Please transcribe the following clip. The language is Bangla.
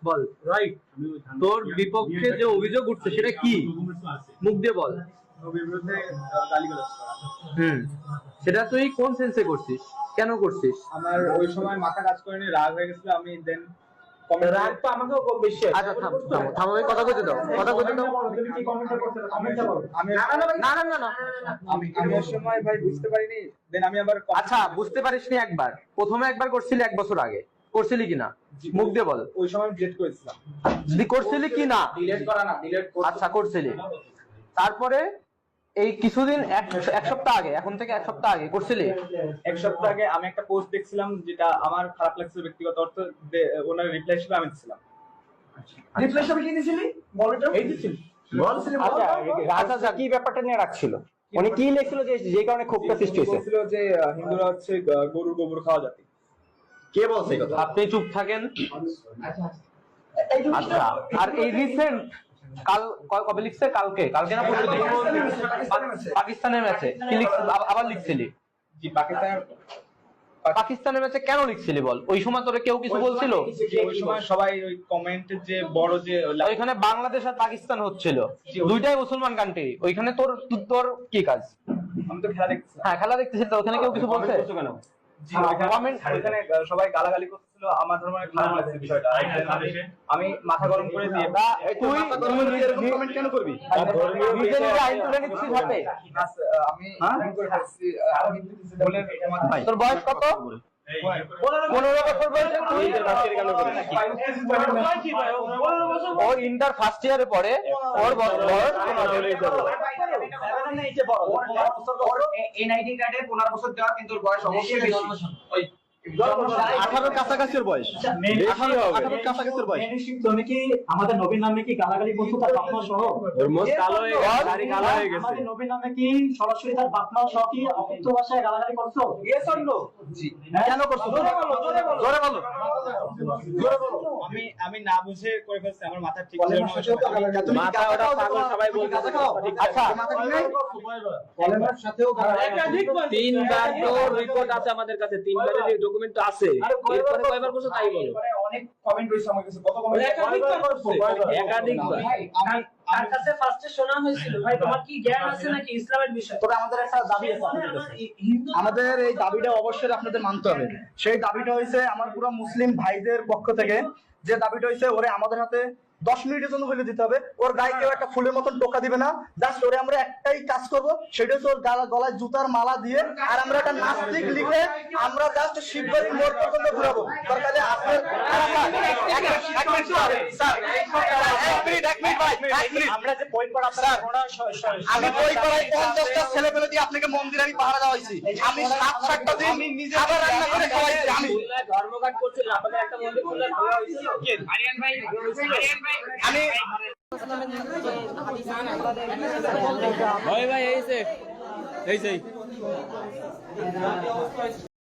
বল রাইট, তোর বিপক্ষে যে অভিযোগ উঠছে সেটা কি? মুখ দিয়ে বল। সেটা তুই কোন সেন্সে করছিস, কেন করছিস? আমার ওই সময় মাথা কাজ করেনি, রাগ হয়ে গেছিল। আমি দেন রাগ তো আমাকেও কম বেশি। আচ্ছা থাম থাম থাম, আমি কথা কইতে দাও, কথা কইতে দাও। আমি ওই সময় ভাই বুঝতে পারিনি, দেন আমি আবার। আচ্ছা বুঝতে পারিসনি একবার, প্রথমে একবার করছিলি 1 বছর আগে, করছিলি কিনা মুখ দিয়ে বল। ওই সময় ডিলিট করেছিলাম। যদি করছিলি কিনা? ডিলিট করা না, ডিলিট। আচ্ছা করছিলি, তারপরে এই কিছুদিন এক সপ্তাহ আগে, এখন থেকে 1 সপ্তাহ আগে করছিলি। 1 সপ্তাহ আগে আমি একটা পোস্ট দেখছিলাম যেটা আমার খারাপ লাগছিল ব্যক্তিগত অর্থে, ওনার রিপ্লাই হিসেবে আমি দিছিলাম। রিপ্লাই হিসেবে কি দিছিলি বল তো? এই দিছিলি। আচ্ছা রাজা কি ব্যাপারটা নিয়ে রাখছিল? উনি কি লিখছিল যে কারণে ক্ষোভটা সৃষ্টি হয়েছে? বলছিল যে হিন্দুরা হচ্ছে গরুর গোবর খাওয়া জাতি। কে বলছে কথা? আপনি চুপ থাকেন। আচ্ছা, আর এই রিসেন্ট কাল কবে লিখছে? কালকে না পাকিস্তানের ম্যাচে কি লিখছিস? আবার লিখছিলি? জি, পাকিস্তানের ম্যাচে কেন লিখছিলি বল? ওই সময় তোরে কেউ কিছু বলছিল? ওই সময় সবাই ওই কমেন্টে যে বড় যে ওইখানে বাংলাদেশ আর পাকিস্তান হচ্ছিল, দুইটাই মুসলমান কান্ট্রি, ওইখানে তোর কি কাজ? আমি তো খেলা দেখতেছি। হ্যাঁ খেলা দেখতেছি, তো ওখানে কেউ কিছু বলছে কেন? ওইখানে সবাই গালাগালি করতেছিল, আমার ধর্মের খারাপ লাগছে বিষয়টা। আমি মাথা গরম করে দিয়ে তুই এরকম কমেন্ট কেন করবি? নিজে আইন তুলে নিচ্ছিস হাতে। আমি করে ফেলছি। তোর বয়স কত? 15 বছর বয়সে তুই ও ইন্টার ফার্স্ট ইয়ারে পড়ে, ওর বয়স এনআইডি কার্ডে 15 বছর দেওয়া, কিন্তু ওর বয়স অবশ্যই বেশি। 18 কাছাকাছির বয়স, 18 কাছাকাছির বয়স। তুমি কি আমাদের নবীর নামে কি গালাগালি করছো তার বাপ মা সহ? আমাদের নবীর নামে কি সরাসরি তার বাপ মা সহ কি অকথ্য ভাষায় গালাগালি করছো? Yes or no? জি। কেন করছো? জোরে বলো। আমি না বুঝে করে ফেলছি, আমার মাথা ঠিক ছিল না। মাথা ওটা পাগল সবাই বলছে। আচ্ছা কলেমার সাথেও তিনবার তো রিপোর্ট আছে আমাদের কাছে, তিনবারের ডকুমেন্ট তো আছে। এরপরে কয়বার করছো তাই বলো। অনেক কমেন্ট রয়েছে আমার কাছে, কত কমেন্ট? একাধিকবার। তার কাছে ফার্স্টে শোনা হয়েছিল, ভাই তোমার কি জ্ঞান আছে নাকি ইসলামের বিষয়ে? তবে আমাদের একটা দাবি আছে, আমাদের এই দাবিটা অবশ্যই আপনাদের মানতে হবে। সেই দাবিটা হয়েছে আমার পুরো মুসলিম ভাইদের পক্ষ থেকে, যে দাবিটা হয়েছে ওরে আমাদের হাতে 10 মিনিটের জন্য হলে দিতে হবে। ওর গায়ে কেউ একটা ফুলের মতন টোকা দিবে না, জাস্ট ওরে আমরা একটাই কাজ করব, সেটা হচ্ছে ওর গলায় জুতার মালা দিয়ে আর আমরা একটা নাস্তিক লিখে আমরা জাস্ট শিববাড়ি মোড় পর্যন্ত ঘুরাবো। সরকারে আপনার আমরা যে বই পড়া আমি বই পড়াই 50টা ছেলে পেলে দিয়ে আপনাকে মন্দিরে আমি পাহারা দেওয়া হয়েছি। আমি 7-8টা দিন নিজে আবার রান্না করে খাওয়াইছি। আমি ধর্মঘট করছিলাম, আপনাদের একটা মন্দির খুলে খোলা হয়েছিল। আরিয়ান ভাই আমি ভাই এই সেই